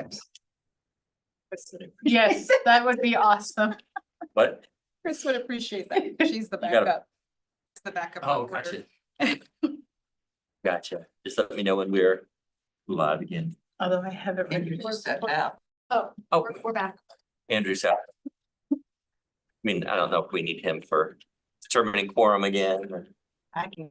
Perfect. Yes, that would be awesome. What? Chris would appreciate that. She's the You gotta- backup. It's the backup. Oh, reporter. gotcha. Gotcha. Just let me know when we're live again. Although I haven't read. Oh, Oh, we're back. Andrew's out. I mean, I don't know if we need him for determining quorum again. Or... I can.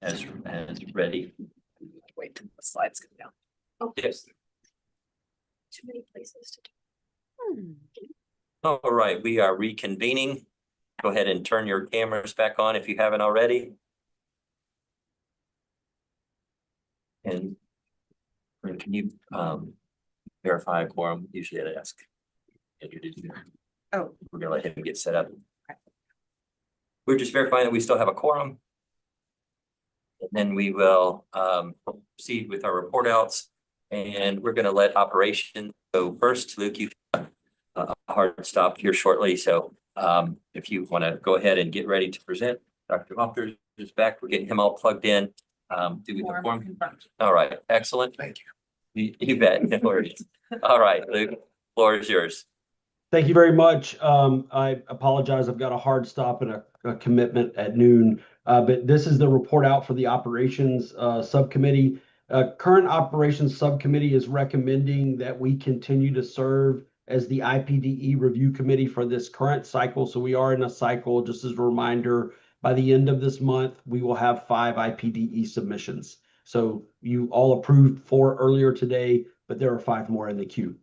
As ready. Wait till the slides come down. Oh, Yes. too many places to do. All right, we are reconvening. Go ahead and turn your cameras back on if you haven't already. And can you verify a quorum? Usually I'd ask Andrew to do that. Oh. We're gonna let him get set up. We're just verifying that we still have a quorum. And then we will proceed with our report outs, and we're gonna let operations go first. Luke, you have a hard stop here shortly, so if you want to go ahead and get ready to present. Dr. Hofter is back. We're getting him all plugged in. Do we have form? All right, excellent. Thank you. You bet. No worries. All right, Luke, floor is yours. Thank you very much. I apologize. I've got a hard stop and a commitment at noon. But this is the report out for the operations subcommittee. Current operations subcommittee is recommending that we continue to serve as the IPDE review committee for this current cycle. So we are in a cycle. Just as a reminder, by the end of this month, we will have 5 IPDE submissions. So you all approved 4 earlier today, but there are 5 more in the queue.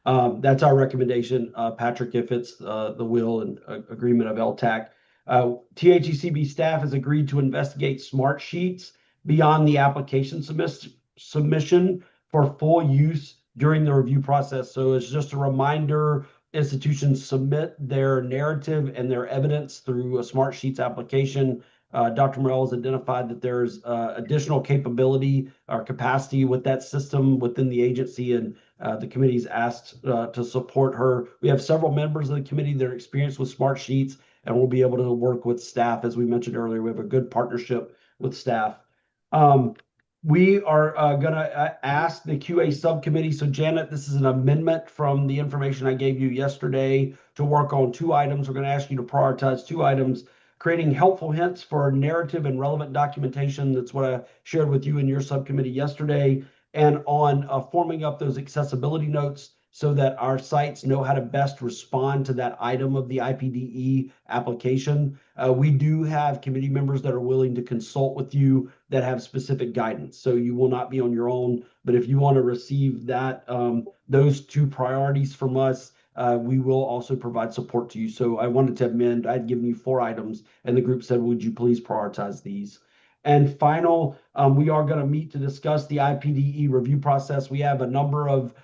That's our recommendation, Patrick, if it's the will and agreement of LTAC. THECB staff has agreed to investigate smart sheets beyond the application submission for full use during the review process. So it's just a reminder, institutions submit their narrative and their evidence through a smart sheets application. Dr. Morell has identified that there's additional capability or capacity with that system within the agency, and the committee's asked to support her. We have several members of the committee that are experienced with smart sheets, and we'll be able to work with staff. As we mentioned earlier, we have a good partnership with staff. We are going to ask the QA subcommittee. So Janet, this is an amendment from the information I gave you yesterday to work on 2 items. We're going to ask you to prioritize 2 items. Creating helpful hints for narrative and relevant documentation. That's what I shared with you in your subcommittee yesterday. And on forming up those accessibility notes so that our sites know how to best respond to that item of the IPDE application. We do have committee members that are willing to consult with you that have specific guidance. So you will not be on your own. But if you want to receive that, those 2 priorities from us, we will also provide support to you. So I wanted to amend, I'd given you 4 items and the group said, would you please prioritize these? And final, we are going to meet to discuss the IPDE review process. We have a number of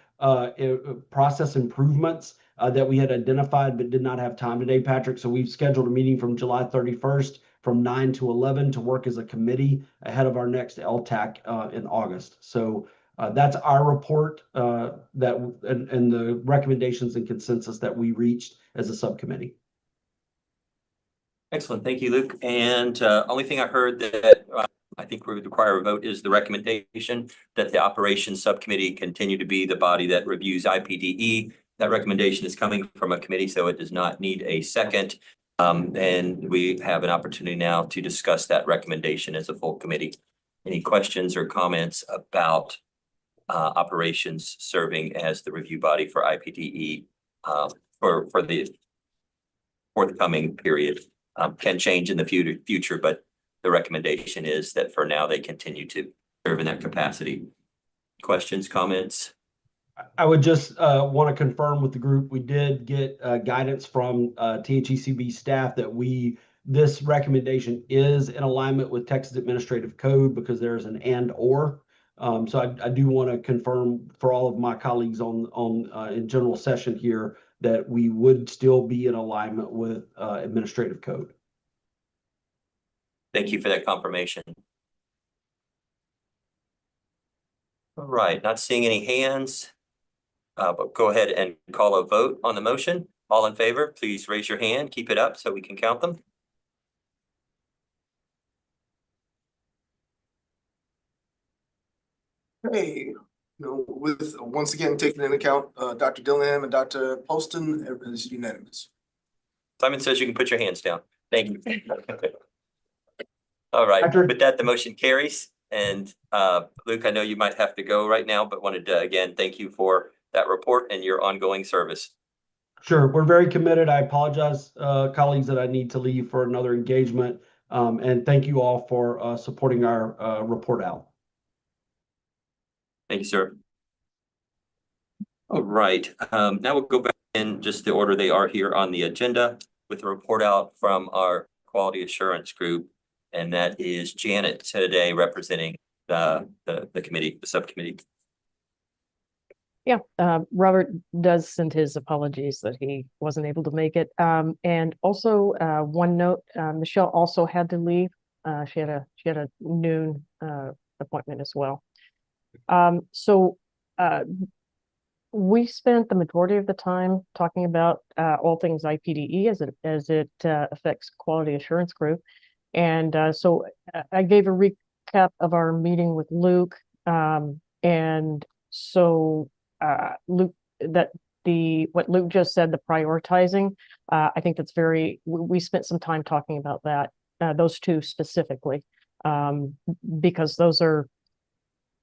process improvements that we had identified but did not have time today, Patrick. So we've scheduled a meeting from July 31st from 9 to 11 to work as a committee ahead of our next LTAC in August. So that's our report and the recommendations and consensus that we reached as a subcommittee. Excellent. Thank you, Luke. And only thing I heard that I think we would require a vote is the recommendation that the operations subcommittee continue to be the body that reviews IPDE. That recommendation is coming from a committee, so it does not need a second. And we have an opportunity now to discuss that recommendation as a full committee. Any questions or comments about operations serving as the review body for IPDE for the forthcoming period? Can change in the future, but the recommendation is that for now they continue to serve in that capacity. Questions, comments? I would just want to confirm with the group, we did get guidance from THECB staff that this recommendation is in alignment with Texas Administrative Code because there's an and or. So I do want to confirm for all of my colleagues in general session here that we would still be in alignment with Administrative Code. Thank you for that confirmation. All right, not seeing any hands. but go ahead and call a vote on the motion. All in favor, please raise your hand. Keep it up so we can count them. Hey, with once again taking into account Dr. Dillingham and Dr. Poston, it is unanimous. Simon says you can put your hands down. Thank you. All right, Patrick? with that, the motion carries. And Luke, I know you might have to go right now, but wanted to again thank you for that report and your ongoing service. Sure, we're very committed. I apologize, colleagues, that I need to leave for another engagement. And thank you all for supporting our report out. Thank you, sir. All right, now we'll go back in just the order they are here on the agenda with a report out from our quality assurance group. And that is Janet today representing the committee, the subcommittee. Yeah, Robert does send his apologies that he wasn't able to make it. And also, one note, Michelle also had to leave. She had a noon appointment as well. So we spent the majority of the time talking about all things IPDE as it affects quality assurance group. And so I gave a recap of our meeting with Luke. And so Luke, what Luke just said, the prioritizing, I think that's we spent some time talking about that, those two specifically, because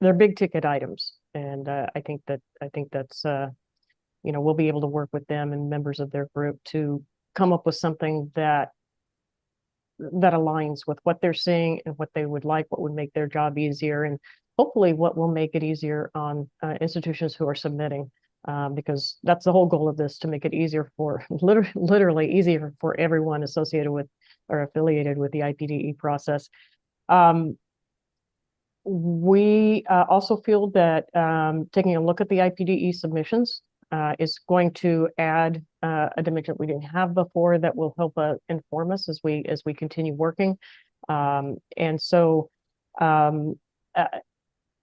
they're big ticket items. And I think that's, we'll be able to work with them and members of their group to come up with something that aligns with what they're seeing and what they would like, what would make their job easier, and hopefully what will make it easier on institutions who are submitting, because that's the whole goal of this, to make it easier for literally easier for everyone associated with or affiliated with the IPDE process. We also feel that taking a look at the IPDE submissions is going to add a dimension we didn't have before that will help inform us as we continue working. And so,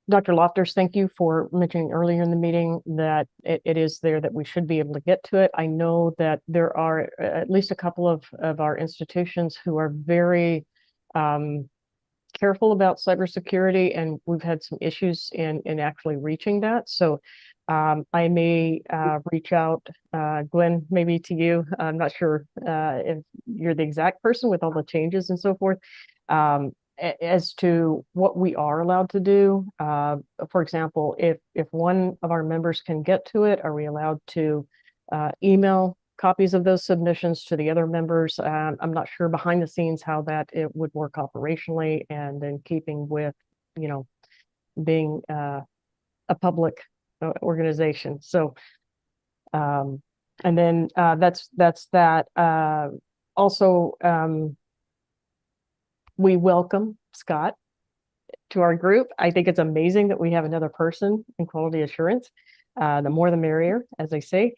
Dr. Lofters, thank you for mentioning earlier in the meeting that it is there, that we should be able to get to it. I know that there are at least a couple of our institutions who are very careful about cybersecurity, and we've had some issues in actually reaching that. So I may reach out, Glenn, maybe to you. I'm not sure if you're the exact person with all the changes and so forth, as to what we are allowed to do. For example, if one of our members can get to it, are we allowed to email copies of those submissions to the other members? I'm not sure behind the scenes how it would work operationally, and in keeping with, being a public organization. So, and then that's that. Also, we welcome Scott to our group. I think it's amazing that we have another person in quality assurance. The more the merrier, as I say.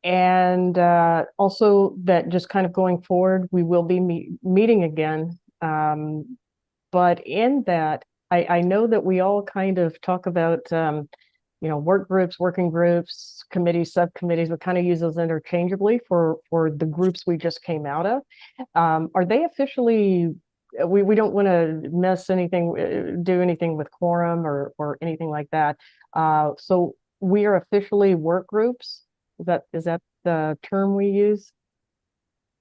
And also that just kind of going forward, we will be meeting again. But in that, I know that we all kind of talk about, work groups, working groups, committees, subcommittees. We kind of use those interchangeably for the groups we just came out of. Are they officially, we don't want to mess anything, do anything with quorum or anything like that. So we are officially work groups. Is that the term we use?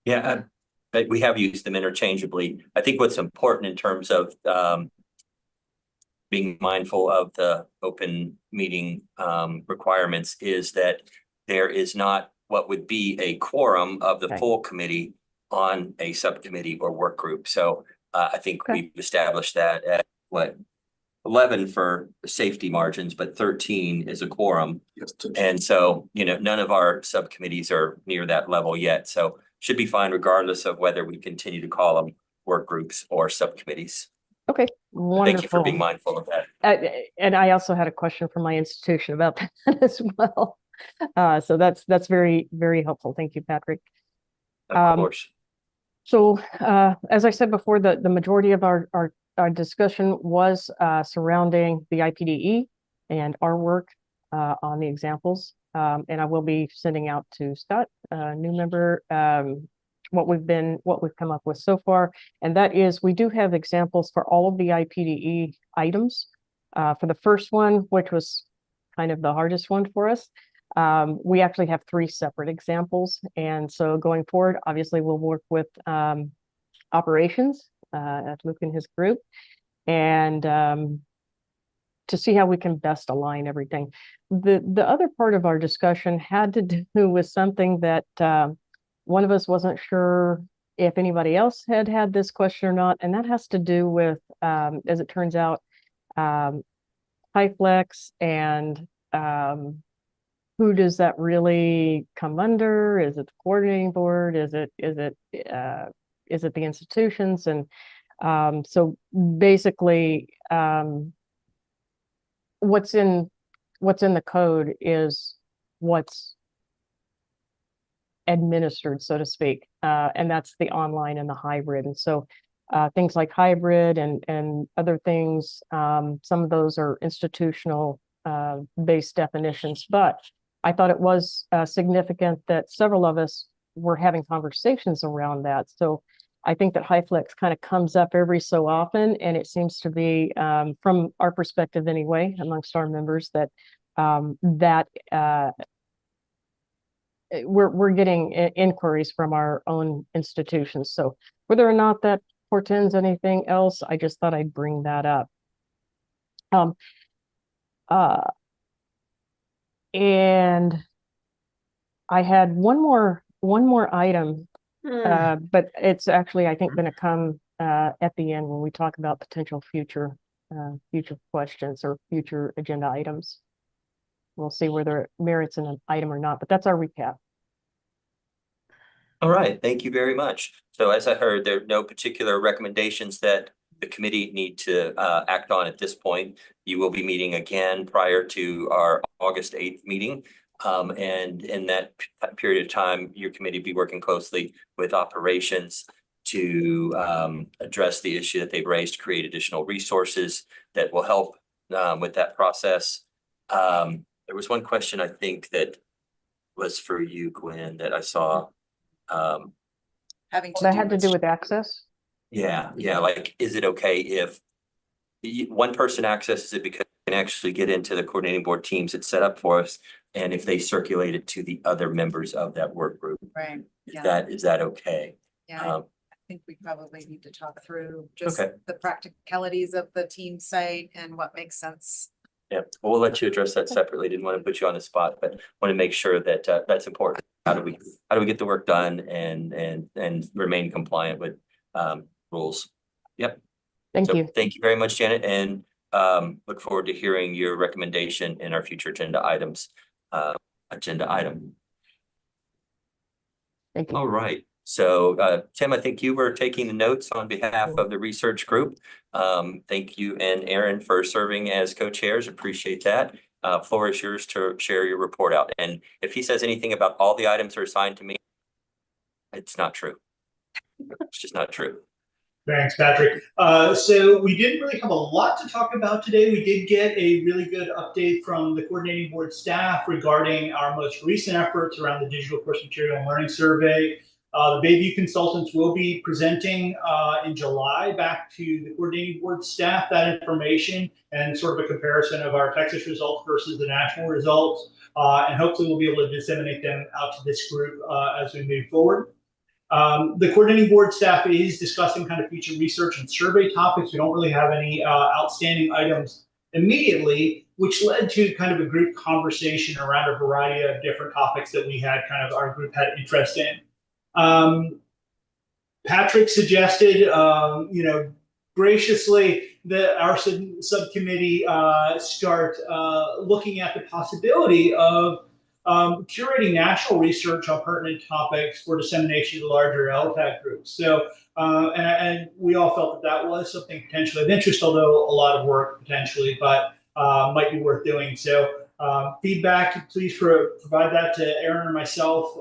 Yeah, but we have used them interchangeably. I think what's important in terms of being mindful of the open meeting requirements is that there is not what would be a quorum of the full committee on a subcommittee or work group. So I think we've established that at 11 for safety margins, but 13 is a quorum. Yes. And so, none of our subcommittees are near that level yet. So should be fine regardless of whether we continue to call them work groups or subcommittees. Okay, wonderful. Thank you for being mindful of that. And I also had a question from my institution about that as well. So that's very, very helpful. Thank you, Patrick. Of course. So as I said before, the majority of our discussion was surrounding the IPDE and our work on the examples. And I will be sending out to Scott, new member, what we've come up with so far. And that is, we do have examples for all of the IPDE items. For the first one, which was kind of the hardest one for us, we actually have 3 separate examples. And so going forward, obviously we'll work with operations, Luke and his group, and to see how we can best align everything. The other part of our discussion had to do with something that one of us wasn't sure if anybody else had this question or not, and that has to do with, as it turns out, HyFlex and who does that really come under? Is it the coordinating board? Is it the institutions? And so basically, what's in the code is what's administered, so to speak, and that's the online and the hybrid. And so things like hybrid and other things, some of those are institutional based definitions, but I thought it was significant that several of us were having conversations around that. So I think that HyFlex kind of comes up every so often, and it seems to be, from our perspective anyway, amongst our members, that we're getting inquiries from our own institutions. So whether or not that portends anything else, I just thought I'd bring that up. And I had one more item, but it's actually, I think, going to come at the end when we talk about potential future questions or future agenda items. We'll see whether it merits an item or not, but that's our recap. All right, thank you very much. So as I heard, there are no particular recommendations that the committee need to act on at this point. You will be meeting again prior to our August 8th meeting. And in that period of time, your committee will be working closely with operations to address the issue that they've raised, to create additional resources that will help with that process. There was one question, I think, that was for you, Gwen, that I saw. Having That had to do with access. Yeah, like, is it okay if one person accesses it because they can actually get into the coordinating board teams it's set up for us, and if they circulate it to the other members of that work group, Right, is yeah, that okay? yeah. I think we probably need to talk through just Okay. the practicalities of the team site and what makes sense. Yeah, we'll let you address that separately. Didn't want to put you on the spot, but want to make sure that that's important. How do we get the work done and remain compliant with rules? Yep. Thank you. Thank you very much, Janet, and look forward to hearing your recommendation in our future agenda items. Thank you. All right. So Tim, I think you were taking the notes on behalf of the research group. Thank you and Aaron for serving as co-chairs. Appreciate that. Floor is yours to share your report out. And if he says anything about all the items are assigned to me, it's not true. It's just not true. Thanks, Patrick. So we didn't really have a lot to talk about today. We did get a really good update from the coordinating board staff regarding our most recent efforts around the digital course material and learning survey. The Bayview consultants will be presenting in July back to the coordinating board staff that information and sort of a comparison of our Texas results versus the national results. And hopefully we'll be able to disseminate them out to this group as we move forward. The coordinating board staff is discussing kind of future research and survey topics. We don't really have any outstanding items immediately, which led to kind of a group conversation around a variety of different topics that we had kind of our group had interest in. Patrick suggested, graciously that our subcommittee start looking at the possibility of curating national research on pertinent topics for dissemination to larger LTAC groups. So, and we all felt that was something potentially of interest, although a lot of work potentially, but might be worth doing. So feedback, please provide that to Aaron or myself,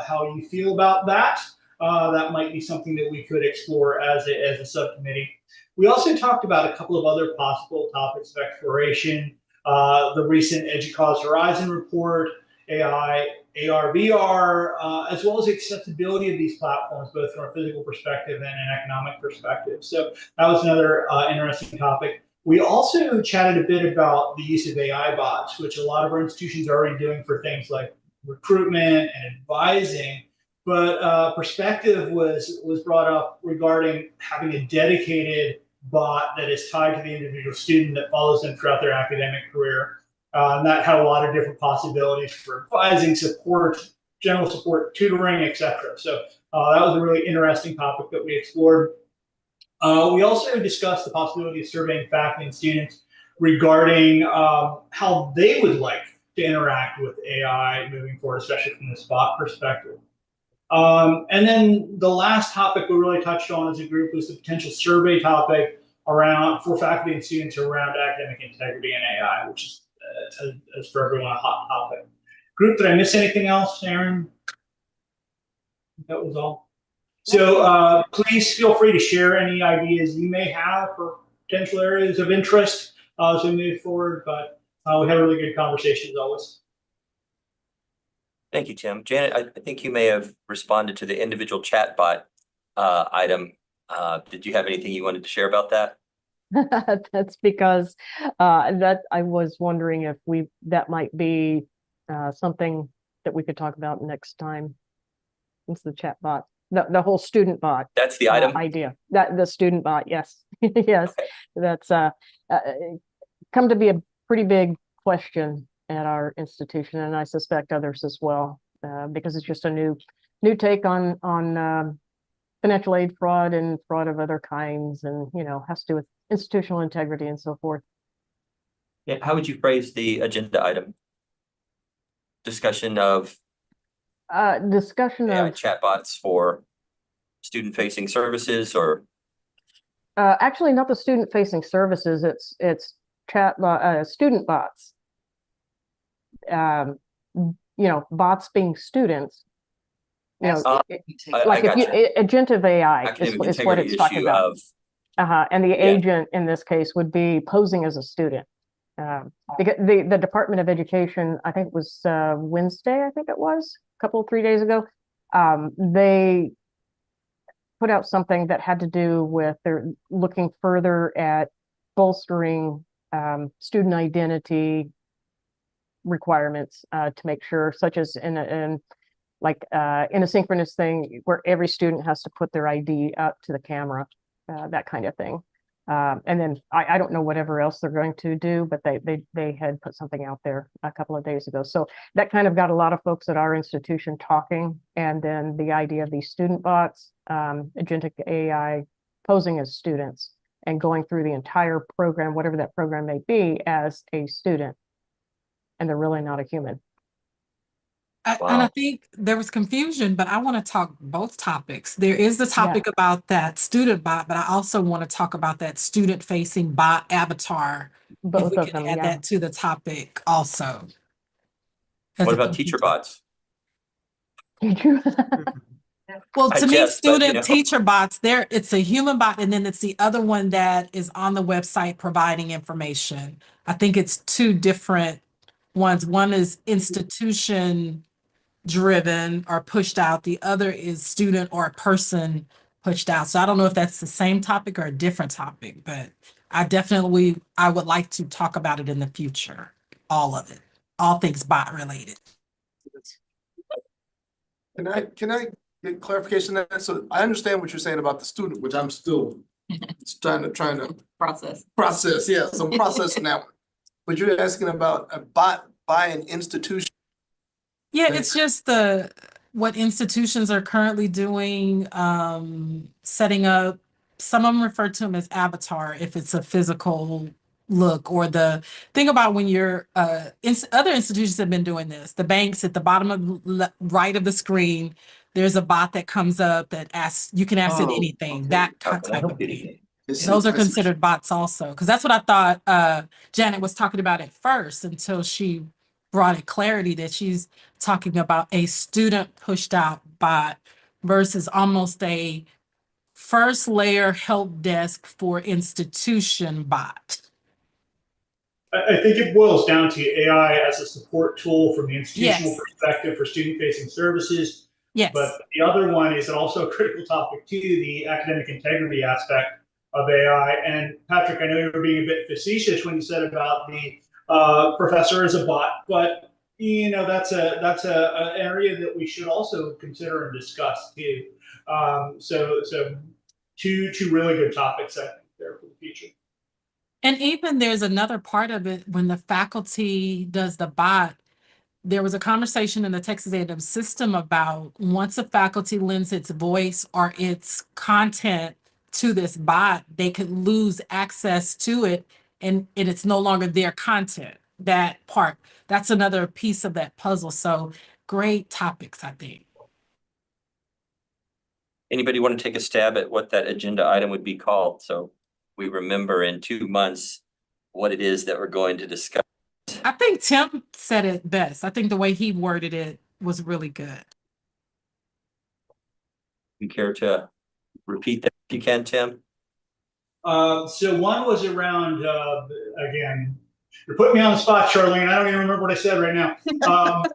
how you feel about that. That might be something that we could explore as a subcommittee. We also talked about a couple of other possible topics of exploration. the recent EDUCAUSE Horizon report, AI, AR, VR, as well as the accessibility of these platforms, both from a physical perspective and an economic perspective. So that was another interesting topic. We also chatted a bit about the use of AI bots, which a lot of our institutions are already doing for things like recruitment and advising. But perspective was brought up regarding having a dedicated bot that is tied to the individual student that follows them throughout their academic career. And that had a lot of different possibilities for advising, support, general support, tutoring, etc. So that was a really interesting topic that we explored. We also discussed the possibility of surveying faculty and students regarding how they would like to interact with AI moving forward, especially from the spot perspective. And then the last topic we really touched on as a group was the potential survey topic around for faculty and students around academic integrity and AI, which is, as for everyone, a hot topic. Group, did I miss anything else, Aaron? That was all. So please feel free to share any ideas you may have for potential areas of interest as we move forward. But we had a really good conversation as always. Thank you, Tim. Janet, I think you may have responded to the individual chatbot item. Did you have anything you wanted to share about that? That's because that I was wondering if that might be something that we could talk about next time. It's the chat bot, the whole student bot. That's the item? Idea. That the student bot, yes. Yes. Okay. That's come to be a pretty big question at our institution, and I suspect others as well, because it's just a new take on financial aid fraud and fraud of other kinds, and has to do with institutional integrity and so forth. Yeah, how would you phrase the agenda item? Discussion of AI chatbots for student-facing services, or actually not the student-facing services. It's student bots. Bots being students. Like agentive AI is what it's talking about. And the agent in this case would be posing as a student. Because the Department of Education, I think it was Wednesday, I think it was, a 3 days ago, they put out something that had to do with they're looking further at bolstering student identity requirements to make sure, such as in a synchronous thing where every student has to put their ID up to the camera, that kind of thing. And then I don't know whatever else they're going to do, but they had put something out there a couple of days ago. So that kind of got a lot of folks at our institution talking. And then the idea of these student bots, agentic AI posing as students and going through the entire program, whatever that program may be, as a student. And they're really not a human. And I think there was confusion, but I want to talk both topics. There is the topic about that student bot, but I also want to talk about that student-facing bot avatar. Both if we of can them, add that to the topic also. what about teacher bots? Well, to me, But, student teacher bots, it's a human bot, and then it's the other one that is on the website providing information. I think it's two different ones. One is institution driven or pushed out. The other is student or person pushed out. So I don't know if that's the same topic or a different topic, but I would like to talk about it in the future. All of it, all things bot related. Can I get clarification on that? So I understand what you're saying about the student, which I'm still trying to process. Yeah, so I'm processing that one. But you're asking about a bot by an institution. Yeah, it's just what institutions are currently doing, setting up, some of them refer to them as avatar if it's a physical look, or the thing about when you're other institutions have been doing this. The banks, at the bottom of right of the screen, there's a bot that comes up that asks, you can ask it anything, that type of thing. Those are considered bots also, because that's what I thought Janet was talking about at first, until she brought it clarity that she's talking about a student pushed out bot versus almost a first layer help desk for institution bot. I think it boils down to AI as a support tool from the institutional Yes. perspective for student-facing services. Yes. But the other one is also a critical topic too, the academic integrity aspect of AI. And Patrick, I know you were being a bit facetious when you said about the professor as a bot, but you know that's a area that we should also consider and discuss too. So two really good topics I think there for the future. And even there's another part of it when the faculty does the bot. There was a conversation in the Texas A&M system about once a faculty lends its voice or its content to this bot, they could lose access to it and it's no longer their content. That part, that's another piece of that puzzle. So great topics, I think. Anybody want to take a stab at what that agenda item would be called? So we remember in 2 months what it is that we're going to discuss. I think Tim said it best. I think the way he worded it was really good. You care to repeat that if you can, Tim? So one was around, again, you're putting me on the spot, Charlene. I don't even remember what I said right now.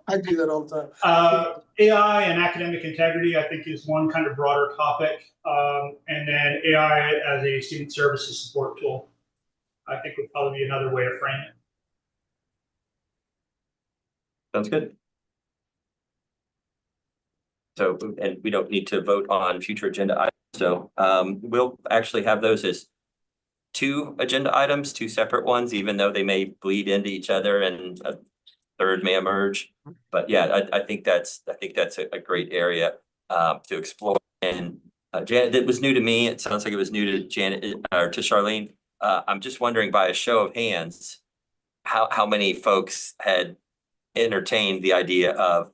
I do that all the time. AI and academic integrity, I think, is one kind of broader topic. And then AI as a student services support tool, I think would probably be another way to frame it. Sounds good. So, and we don't need to vote on future agenda items. So we'll actually have those as 2 agenda items, 2 separate ones, even though they may bleed into each other and a third may emerge. But yeah, I think that's a great area to explore. And Janet, it was new to me. It sounds like it was new to Janet or to Charlene. I'm just wondering, by a show of hands, how many folks had entertained the idea of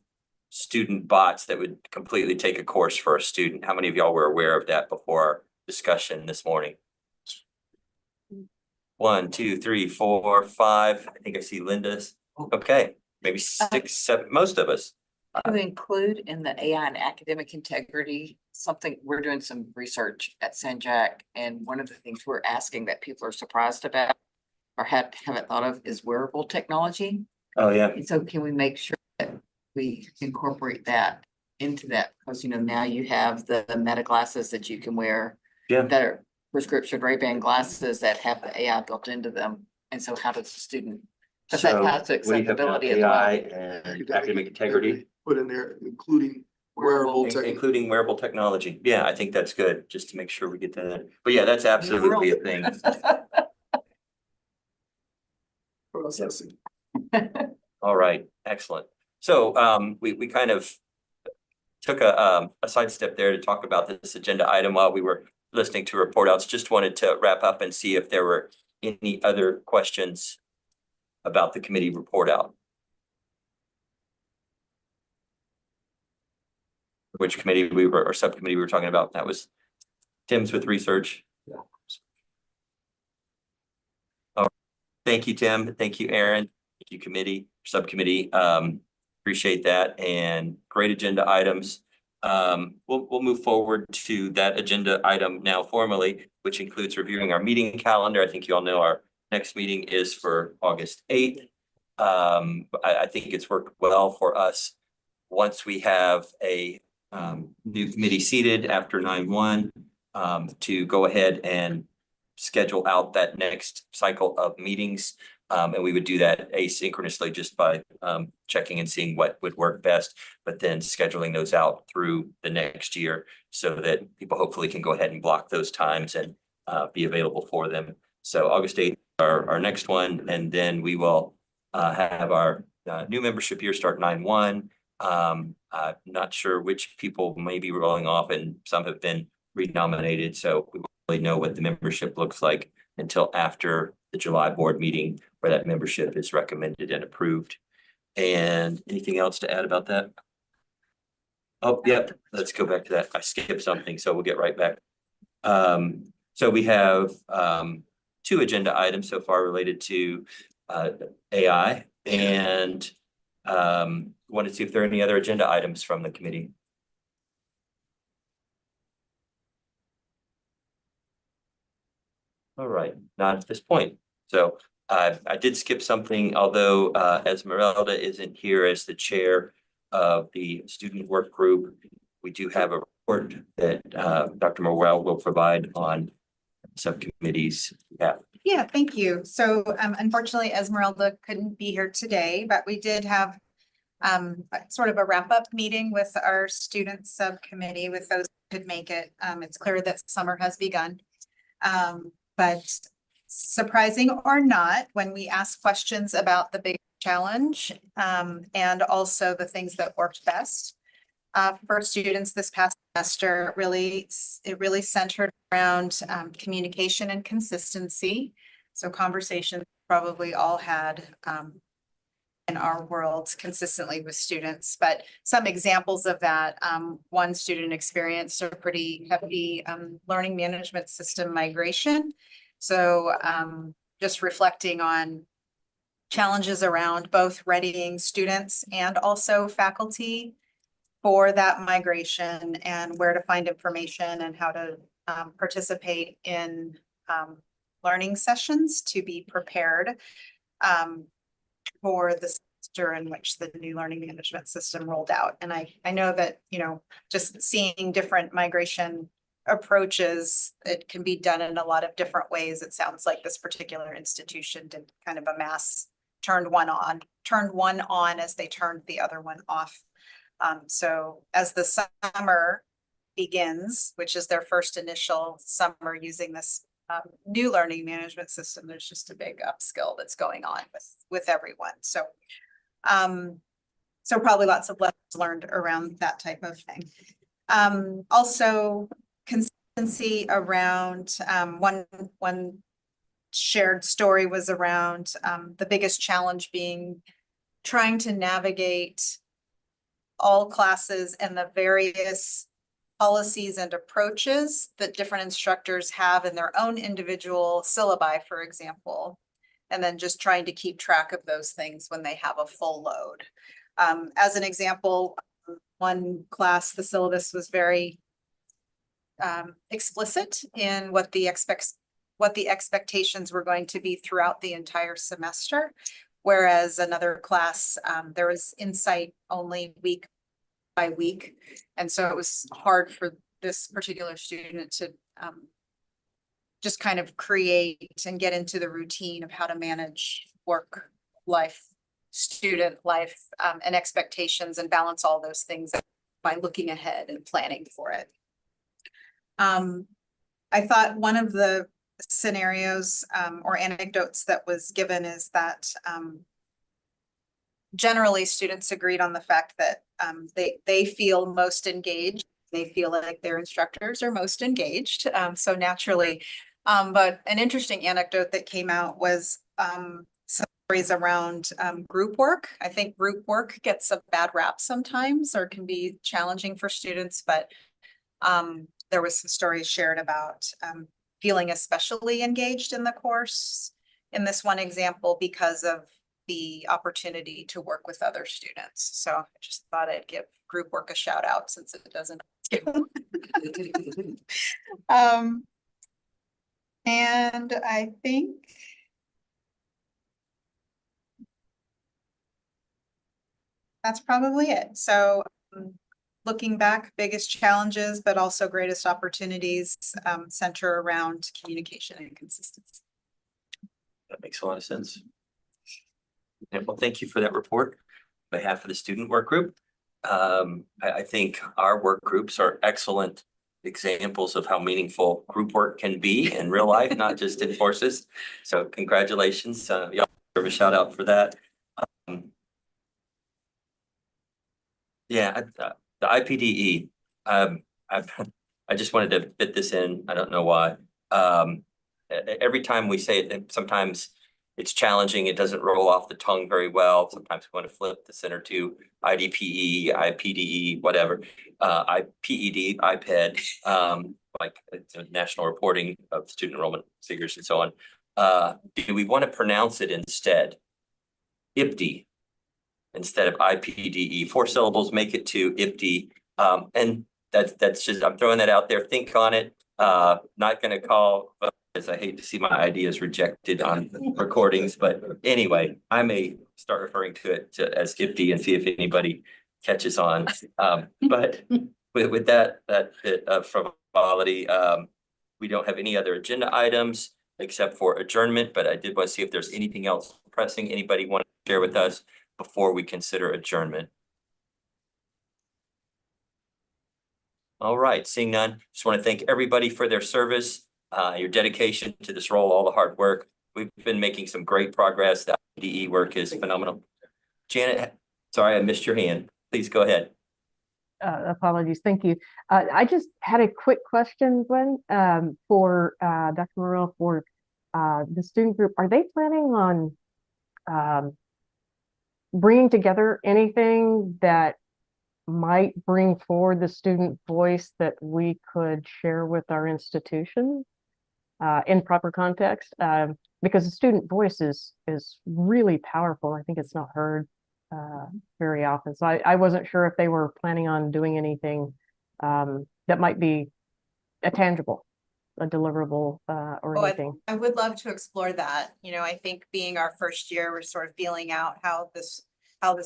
student bots that would completely take a course for a student? How many of y'all were aware of that before our discussion this morning? 1, 2, 3, 4, 5. I think I see Linda's. Okay, maybe 6, 7, most of us. To include in the AI and academic integrity, something, we're doing some research at San Jack, and one of the things we're asking that people are surprised about or haven't thought of is wearable technology. Oh, yeah. And so can we make sure that we incorporate that into that? Because, you know, now you have the meta glasses that you can wear. Yeah. That are prescription Ray-Ban glasses that have the AI built into them. And so how does the student, because that has to what do you have now? acceptability as AI well. and academic integrity, Put in there, including wearable technology. including wearable technology. Yeah, I think that's good, just to make sure we get that in. But yeah, that's absolutely a thing. Processing. All right, excellent. So we kind of took a sidestep there to talk about this agenda item while we were listening to report outs. Just wanted to wrap up and see if there were any other questions about the committee report out. Which committee we were, or subcommittee we were talking about? That was Tim's with research. Yeah. All right. Thank you, Tim. Thank you, Aaron. Thank you, committee, subcommittee. Appreciate that, and great agenda items. We'll move forward to that agenda item now formally, which includes reviewing our meeting calendar. I think you all know our next meeting is for August 8th. I think it's worked well for us once we have a new committee seated after 9/1 to go ahead and schedule out that next cycle of meetings. And we would do that asynchronously just by checking and seeing what would work best, but then scheduling those out through the next year so that people hopefully can go ahead and block those times and be available for them. So August 8th, our next one, and then we will have our new membership year start 9/1. Not sure which people may be rolling off, and some have been renominated, so we won't really know what the membership looks like until after the July board meeting, where that membership is recommended and approved. And anything else to add about that? Oh, yeah, let's go back to that. I skipped something, so we'll get right back. So we have 2 agenda items so far related to AI, and wanted to see if there are any other agenda items from the committee. All right, not at this point. So I did skip something, although Esmeralda isn't here as the chair of the student work group. We do have a report that Dr. Morwell will provide on subcommittees. Yeah, thank you. So unfortunately, Esmeralda couldn't be here today, but we did have sort of a wrap-up meeting with our student subcommittee with those who could make it. It's clear that summer has begun. But surprising or not, when we ask questions about the big challenge and also the things that worked best for students this past semester, it really centered around communication and consistency. So conversations probably all had in our world consistently with students, but some examples of that, one student experienced a pretty heavy learning management system migration. So just reflecting on challenges around both readying students and also faculty for that migration and where to find information and how to participate in learning sessions to be prepared for the semester in which the new learning management system rolled out. And I know that, you know, just seeing different migration approaches, it can be done in a lot of different ways. It sounds like this particular institution did kind of a mass turned one on as they turned the other one off. So as the summer begins, which is their first initial summer using this new learning management system, there's just a big upskill that's going on with everyone. So so probably lots of lessons learned around that type of thing. Also consistency around one shared story was around the biggest challenge being trying to navigate all classes and the various policies and approaches that different instructors have in their own individual syllabi, for example, and then just trying to keep track of those things when they have a full load. As an example, one class, the syllabus was very explicit in what the expectations were going to be throughout the entire semester. Whereas another class, there was insight only week by week. And so it was hard for this particular student to just kind of create and get into the routine of how to manage work life, student life, and expectations and balance all those things by looking ahead and planning for it. I thought one of the scenarios or anecdotes that was given is that generally students agreed on the fact that they feel most engaged. They feel like their instructors are most engaged. So naturally, but an interesting anecdote that came out was some stories around group work. I think group work gets a bad rap sometimes or can be challenging for students, but there was some stories shared about feeling especially engaged in the course in this one example because of the opportunity to work with other students. So I just thought I'd give group work a shout out since it doesn't. And I think that's probably it. So looking back, biggest challenges, but also greatest opportunities center around communication and consistency. That makes a lot of sense. Yeah, well, thank you for that report on behalf of the student work group. I think our work groups are excellent examples of how meaningful group work can be in real life, not just in courses. So congratulations. Y'all deserve a shout out for that. Yeah, the IPDE. I just wanted to fit this in. I don't know why. Every time we say it, sometimes it's challenging. It doesn't roll off the tongue very well. Sometimes we want to flip the center to IDPE, IPDE, whatever. IPED, IPED, like it's a national reporting of student enrollment figures and so on. Do we want to pronounce it instead? IPDE instead of IPDE. 4 syllables make it to IPDE. And that's just, I'm throwing that out there. Think on it. Not going to call I hate to see my ideas rejected on recordings, but anyway, I may start referring to it as IPD and see if anybody catches on. But with that bit of frivolity, we don't have any other agenda items except for adjournment, but I did want to see if there's anything else pressing anybody want to share with us before we consider adjournment. All right, seeing none, just want to thank everybody for their service, your dedication to this role, all the hard work. We've been making some great progress. The IDE work is phenomenal. Janet, sorry, I missed your hand. Please go ahead. Apologies. Thank you. I just had a quick question, Glenn, for Dr. Morrell, for the student group. Are they planning on bringing together anything that might bring forward the student voice that we could share with our institution in proper context? Because the student voice is really powerful. I think it's not heard very often. So I wasn't sure if they were planning on doing anything that might be a tangible, a deliverable, or anything. I would love to explore that. You know, I think being our first year, we're sort of feeling out how this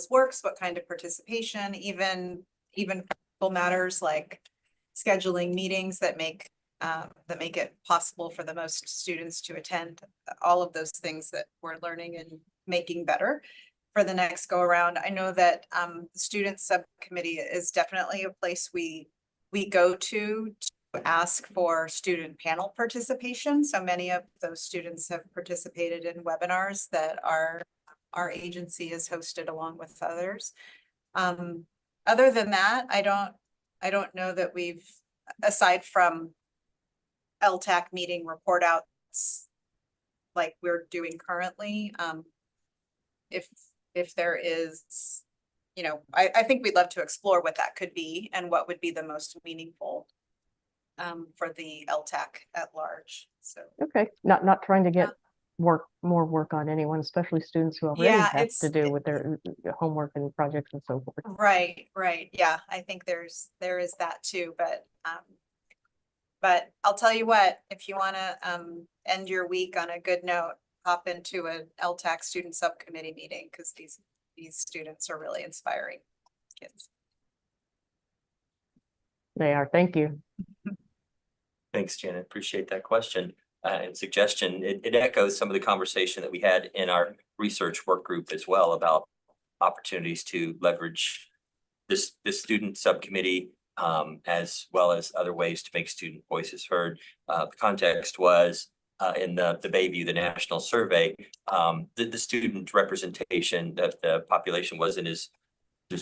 works, what kind of participation, even practical matters like scheduling meetings that make it possible for the most students to attend, all of those things that we're learning and making better for the next go around. I know that the student subcommittee is definitely a place we go to ask for student panel participation. So many of those students have participated in webinars that our agency has hosted along with others. Other than that, I don't know that we've, aside from LTAC meeting report outs like we're doing currently, if there is, you know, I think we'd love to explore what that could be and what would be the most meaningful for the LTAC at large. So Okay, not trying to get more work on anyone, especially students who already have to do with their homework and projects and so forth. Right. Yeah, I think there is that too, but I'll tell you what, if you want to end your week on a good note, hop into an LTAC student subcommittee meeting, because these students are really inspiring kids. They are. Thank you. Thanks, Janet. Appreciate that question and suggestion. It echoes some of the conversation that we had in our research work group as well about opportunities to leverage this student subcommittee as well as other ways to make student voices heard. The context was in the Bayview, the national survey, the student representation that the population wasn't as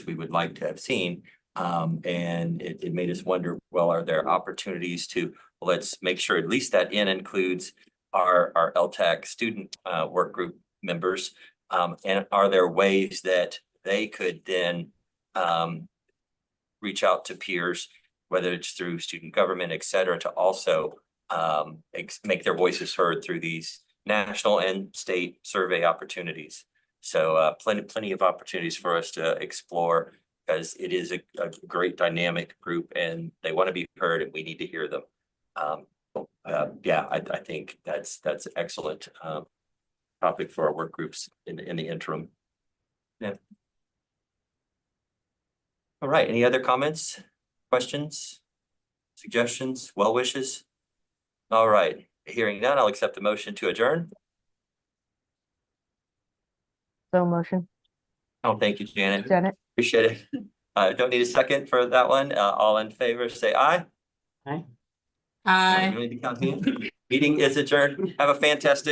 we would like to have seen. And it made us wonder, well, are there opportunities to, let's make sure at least that includes our LTAC student work group members. And are there ways that they could then reach out to peers, whether it's through student government, et cetera, to also make their voices heard through these national and state survey opportunities. So plenty of opportunities for us to explore, because it is a great dynamic group and they want to be heard and we need to hear them. Yeah, I think that's excellent topic for our work groups in the interim. Yeah. All right, any other comments, questions, suggestions, well wishes? All right, hearing none, I'll accept the motion to adjourn. So motion. Oh, thank you, Janet. Appreciate it. Don't need a second for that one. All in favor, say aye. Aye. Aye. Meeting is adjourned. Have a fantastic